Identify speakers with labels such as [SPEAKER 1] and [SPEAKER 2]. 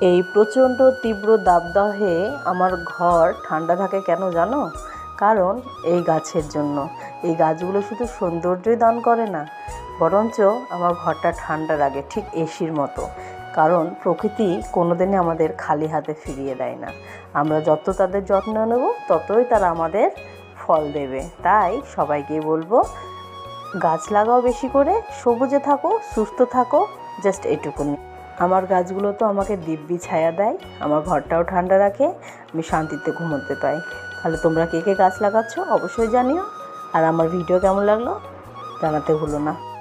[SPEAKER 1] এই প্রচণ্ড তীব্র দাবদাহে আমার ঘর ঠান্ডা থাকে কেন জানো? কারণ এই গাছের জন্য। এই গাছগুলো শুধু সৌন্দর্যই দান করে না, বরঞ্চ আমার ঘরটা ঠান্ডা রাখে, ঠিক এসির মতো। কারণ প্রকৃতি কোনোদিনই আমাদের খালি হাতে ফিরিয়ে দেয় না। আমরা যত তাদের যত্ন নেব ততই তারা আমাদের ফল দেবে। তাই সবাইকে বলবো, গাছ লাগাও বেশি করে, সবুজে থাকো, সুস্থ থাকো, জাস্ট এটুকুনি। আমার গাছগুলো তো আমাকে দিব্যি ছায়া দেয়, আমার ঘরটাও ঠান্ডা রাখে, আমি শান্তিতে ঘুমোতে পাই। তাহলে তোমরা কে কে গাছ লাগাচ্ছ অবশ্যই জানিও। আর আমার ভিডিও কেমন লাগলো জানাতে ভুলো না।